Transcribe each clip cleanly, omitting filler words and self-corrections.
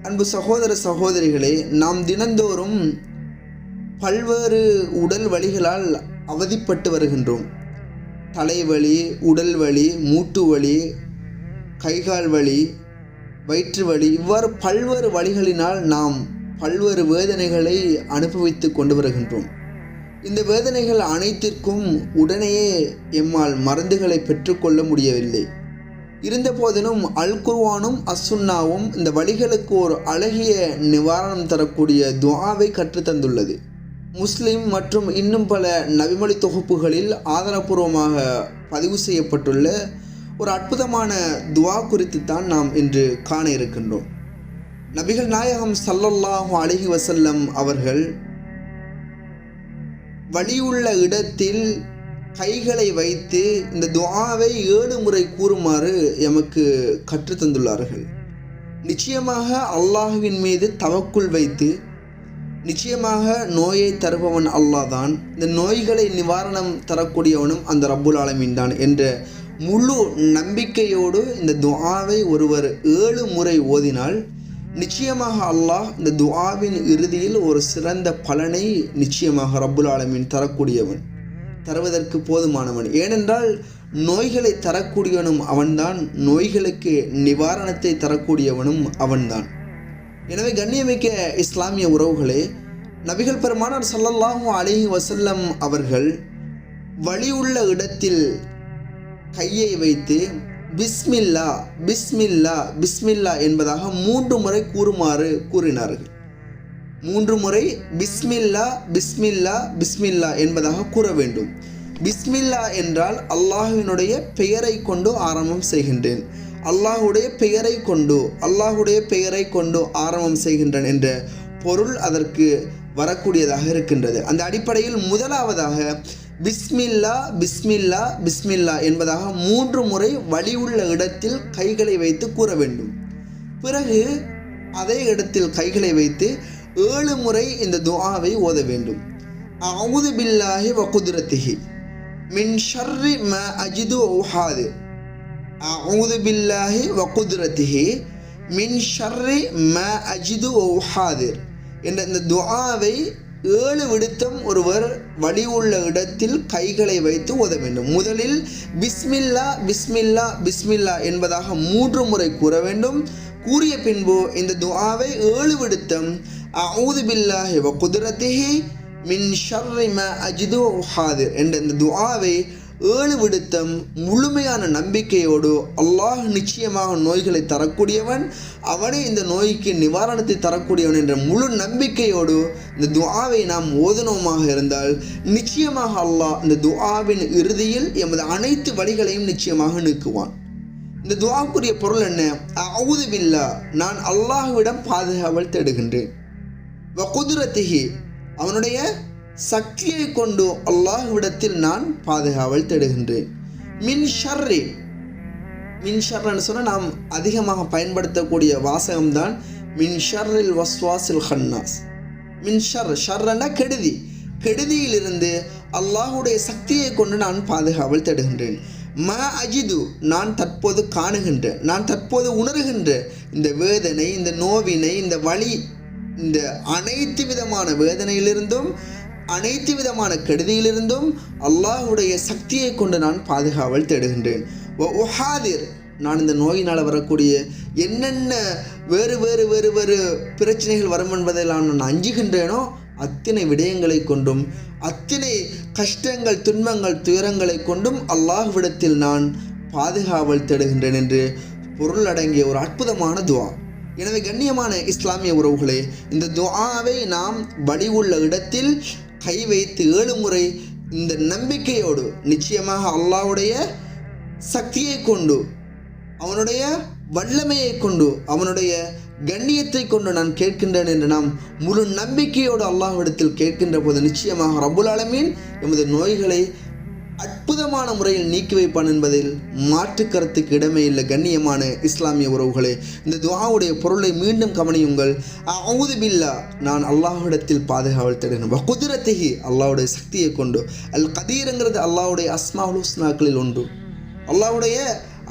அன்பு சகோதர சகோதரிகளே, நாம் தினந்தோறும் பல்வேறு உடல் வலிகளால் அவதிப்பட்டு வருகின்றோம். தலைவலி, உடல் வலி, மூட்டு வலி, கைகால் வலி, வயிற்று வலி, இவ்வாறு பல்வேறு வலிகளினால் நாம் பல்வேறு வேதனைகளை அனுபவித்து கொண்டு வருகின்றோம். இந்த வேதனைகள் அனைத்திற்கும் உடனேயே எம்மால் மருந்துகளை பெற்றுக்கொள்ள முடியவில்லை. இருந்த போதிலும் அல் குர்ஆனும் அஸ்ஸுன்னாவும் இந்த வலிகளுக்கு ஒரு அழகிய நிவாரணம் தரக்கூடிய துஆவை கற்றுத்தந்துள்ளது. முஸ்லிம் மற்றும் இன்னும் பல நபிமொழி தொகுப்புகளில் ஆதாரபூர்வமாக பதிவு செய்யப்பட்டுள்ள ஒரு அற்புதமான துஆ குறித்து தான் நாம் இன்று காண இருக்கின்றோம். நபிகள் நாயகம் ஸல்லல்லாஹு அலைஹி வஸல்லம் அவர்கள் வலியுள்ள இடத்தில் கைகளை வைத்து இந்த துஆவை 7 முறை கூறுமாறு எமக்கு கற்றுத்தந்துள்ளார்கள். நிச்சயமாக அல்லாஹ்வின் மீது தவக்குல் வைத்து, நிச்சயமாக நோயை தருபவன் அல்லாஹ் தான், இந்த நோய்களை நிவாரணம் தரக்கூடியவனும் அந்த ரப்புல் ஆலமீன் தான் என்ற முழு நம்பிக்கையோடு இந்த துஆவை ஒருவர் 7 முறை ஓதினால் நிச்சயமாக அல்லாஹ் இந்த துஆவின் இறுதியில் ஒரு சிறந்த பலனை நிச்சயமாக ரப்புல் ஆலமீன் தரக்கூடியவன், தருவதற்கு போதுமானவன். ஏனென்றால் நோய்களை தரக்கூடியவனும் அவன்தான், நோய்களுக்கு நிவாரணத்தை தரக்கூடியவனும் அவன்தான். எனவே கண்ணியமிக்க இஸ்லாமிய உறவுகளே, நபிகள் பெருமானார் ஸல்லல்லாஹு அலைஹி வஸல்லம் அவர்கள் வலியுள்ள இடத்தில் கையை வைத்து பிஸ்மில்லா பிஸ்மில்லா பிஸ்மில்லா என்பதாக 3 முறை கூறுமாறு கூறினார்கள். 3 முறை பிஸ்மில்லா பிஸ்மில்லா பிஸ்மில்லா என்பதாக கூற வேண்டும். பிஸ்மில்லா என்றால் அல்லாஹ்வினுடைய பெயரை கொண்டு ஆரம்பம் செய்கின்றேன், அல்லாஹுடைய பெயரை கொண்டு, அல்லாஹுடைய பெயரை கொண்டு ஆரம்பம் செய்கின்றேன் என்ற பொருள் அதற்கு வரக்கூடியதாக இருக்கின்றது. அந்த அடிப்படையில் முதலாவதாக பிஸ்மில்லா பிஸ்மில்லா பிஸ்மில்லா என்பதாக 3 முறை வலியுள்ள இடத்தில் கைகளை வைத்து கூற வேண்டும். பிறகு அதே இடத்தில் கைகளை வைத்து 7 முறை இந்த துஆவை ஓத வேண்டும். அஊது பில்லாஹி வ குத்ரத்திஹி மின் ஷர்ரி மா அஜிது வ உஹாதிர். அஊது பில்லாஹி வ குத்ரத்திஹி மின் ஷர்ரி மா அஜிது வ உஹாதிர் என்ற இந்த துஆவை 7 விடுத்தம் ஒருவர் வலி உள்ள இடத்தில் கைகளை வைத்து ஓத வேண்டும். முதலில் பிஸ்மில்லா பிஸ்மில்லா பிஸ்மில்லா என்பதாக 3 முறை கூற வேண்டும். கூறிய பின்பு இந்த துஆவை 7 விடுத்தம் அஊது பில்லாஹி வ குத்ரத்திஹி மின் ஷர்ரி மா அஜிது வ உஹாதிர் என்ற இந்த துஆவை 7 விடுத்தம் முழுமையான நம்பிக்கையோடு, அல்லாஹ் நிச்சயமாக நோய்களை தரக்கூடியவன், அவனே இந்த நோய்க்கு நிவாரணத்தை தரக்கூடியவன் என்ற முழு நம்பிக்கையோடு இந்த துஆவை நாம் ஓதனோமாக இருந்தால் நிச்சயமாக அல்லாஹ் இந்த துஆவின் இறுதியில் எமது அனைத்து வலிகளையும் நிச்சயமாக நீக்குவான். இந்த துஆவுக்குரிய பொருள் என்ன? அஊது பில்லா, நான் அல்லாஹ்விடம் பாதுகாவல் தேடுகின்றேன். வ குத்ரத்திஹி, அவனுடைய சக்தியை கொண்டு அல்லாஹ்விடத்தில் நான் பாதுகாவல் தேடுகின்றேன். மின் ஷர்ரி, மின் ஷர்ன்னு சொன்னால் நாம் அதிகமாக பயன்படுத்தக்கூடிய வாசகம்தான் மின் ஷர்ரில் வஸ்வாசில் ஹன்னாஸ். மின் ஷர், ஷர்ரன்னா கெடுதி, கெடுதியிலிருந்து அல்லாஹுடைய சக்தியை கொண்டு நான் பாதுகாவல் தேடுகின்றேன். மா அஜிது, நான் தற்போது காணுகின்ற, நான் தற்போது உணர்கின்ற இந்த வேதனை, இந்த நோவினை, இந்த வலி, இந்த அனைத்து விதமான வேதனையிலிருந்தும் அனைத்து விதமான கெடுதியிலிருந்தும் அல்லாஹுடைய சக்தியை கொண்டு நான் பாதுகாவல் தேடுகின்றேன். உஹாதிர், நான் இந்த நோயினால் வரக்கூடிய என்னென்ன வேறு வேறு வேறு வேறு பிரச்சனைகள் வரும் என்பதெல்லாம் நான் அஞ்சுகின்றேனோ அத்தனை விடயங்களை கொண்டும், அத்தனை கஷ்டங்கள், துன்பங்கள், துயரங்களை கொண்டும் அல்லாஹ்விடத்தில் நான் பாதுகாவல் தேடுகின்றேன் என்று பொருள் அடங்கிய ஒரு அற்புதமான துஆ. எனவே கண்ணியமான இஸ்லாமிய உறவுகளே, இந்த துஆவை நாம் வலி உள்ள இடத்தில் கை வைத்து 7 முறை இந்த நம்பிக்கையோடு, நிச்சயமாக அல்லாஹ்வுடைய சக்தியை கொண்டு, அவனுடைய வல்லமையை கொண்டு, அவனுடைய கண்ணியத்தை கொண்டு நான் கேட்கின்றேன் என்று நாம் முழு நம்பிக்கையோடு அல்லாஹ்விடத்தில் கேட்கின்ற போது நிச்சயமாக ரப்புல் ஆலமீன் எமது நோய்களை அற்புதமான முறையில் நீக்கி வைப்பான் என்பதில் மாற்று கருத்துக்கு இடமே இல்லை. கண்ணியமான இஸ்லாமிய உறவுகளே, இந்த துஆவுடைய பொருளை மீண்டும் கவனியுங்கள். அஊது பில்லா, நான் அல்லாஹ்விடத்தில் பாதுகாவல் தேடுகிறேன். வ குத்ரத்திஹி, அல்லாஹ்வுடைய சக்தியை கொண்டு. அல் கதீர்ங்கிறது அல்லாஹ்வுடைய அஸ்மாஉல் ஹுஸ்னாக்களில் ஒன்று. அல்லாஹ்வுடைய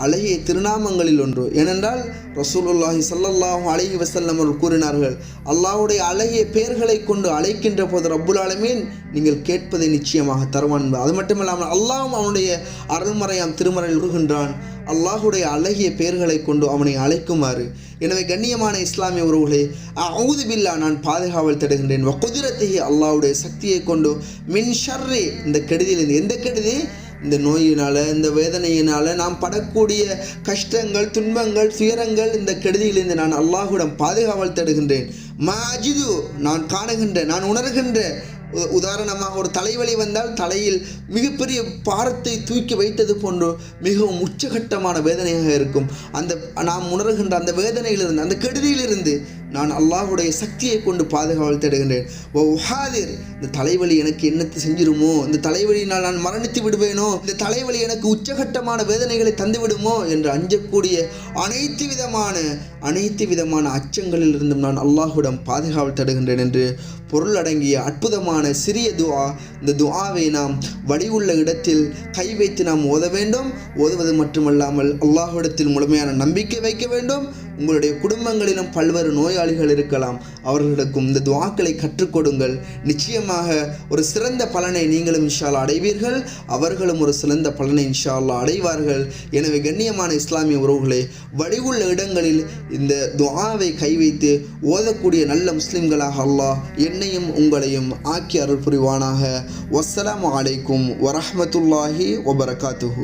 அழகிய திருநாமங்களில் ஒன்று. ஏனென்றால் ரசூலுல்லாஹி ஸல்லல்லாஹு அலைஹி வஸல்லம் அவர்கள் கூறினார்கள், அல்லாஹ்வுடைய அழகிய பெயர்களை கொண்டு அழைக்கின்ற போது ரப்புல் ஆலமீன் நீங்கள் கேட்பதை நிச்சயமாக தருவான். அது மட்டுமில்லாமல் அல்லாஹ்வும் அவனுடைய அருள்மறையாம் திருமறையில் கூறுகின்றான், அல்லாஹ்வுடைய அழகிய பெயர்களை கொண்டு அவனை அழைக்குமாறு. எனவே கண்ணியமான இஸ்லாமிய உறவுகளே, அஊது பில்லா நான் பாதுகாவல் தேடுகின்றேன், வகுதிரத்திஹி அல்லாஹ்வுடைய சக்தியை கொண்டு, மின் ஷர்ரி இந்த கெடுதியிலிருந்து. எந்த கெடுதி? இந்த நோயினால், இந்த வேதனையினால் நாம் படக்கூடிய கஷ்டங்கள், துன்பங்கள், துயரங்கள், இந்த கெடுதியிலிருந்து நான் அல்லாஹ்விடம் பாதுகாவல் தேடுகின்றேன். மாஜிது நான் காணுகின்ற, நான் உணர்கின்ற, உதாரணமாக ஒரு தலைவலி வந்தால் தலையில் மிகப்பெரிய பாரத்தை தூக்கி வைத்தது போன்று மிகவும் உச்சகட்டமான வேதனையாக இருக்கும். அந்த நாம் உணர்கின்ற அந்த வேதனையிலிருந்து, அந்த கெடுதியிலிருந்து நான் அல்லாஹ்வுடைய சக்தியை கொண்டு பாதுகாவல் தேடுகின்றேன். உஹாதிர் இந்த தலைவலி எனக்கு என்னத்தை செஞ்சிருமோ, இந்த தலைவலியினால் நான் மரணித்து விடுவேனோ, இந்த தலைவலி எனக்கு உச்சகட்டமான வேதனைகளை தந்து விடுமோ என்று அஞ்சக்கூடிய அனைத்து விதமான அச்சங்களில் இருந்தும் நான் அல்லாஹ்விடம் பாதுகாவல் தேடுகின்றேன் என்று பொருள் அடங்கிய அற்புதமான சிறிய துஆ. இந்த துஆவை நாம் வடிவுள்ள இடத்தில் கை வைத்து நாம் ஓத வேண்டும். ஓதுவது மட்டுமல்லாமல் அல்லாஹ்விடத்தில் முழுமையான நம்பிக்கை வைக்க வேண்டும். உங்களுடைய குடும்பங்களிலும் பல்வேறு நோயாளிகள் இருக்கலாம், அவர்களுக்கும் இந்த துஆக்களை கற்றுக் கொடுங்கள். நிச்சயமாக ஒரு சிறந்த பலனை நீங்களும் இன்ஷா அல்லாஹ் அடைவீர்கள், அவர்களும் ஒரு சிறந்த பலனை இன்ஷா அல்லாஹ் அடைவார்கள். எனவே கண்ணியமான இஸ்லாமிய உறவுகளே, வடிவுள்ள இடங்களில் இந்த துஆவை கை வைத்து ஓதக்கூடிய நல்ல முஸ்லிம்களாக அல்லாஹ் என்னையும் உங்களையும் ஆக்கி அருள் புரிவானாக. வஸ்ஸலாமு அலைக்கும் வரஹ்மத்துல்லாஹி வபரகாத்துஹு.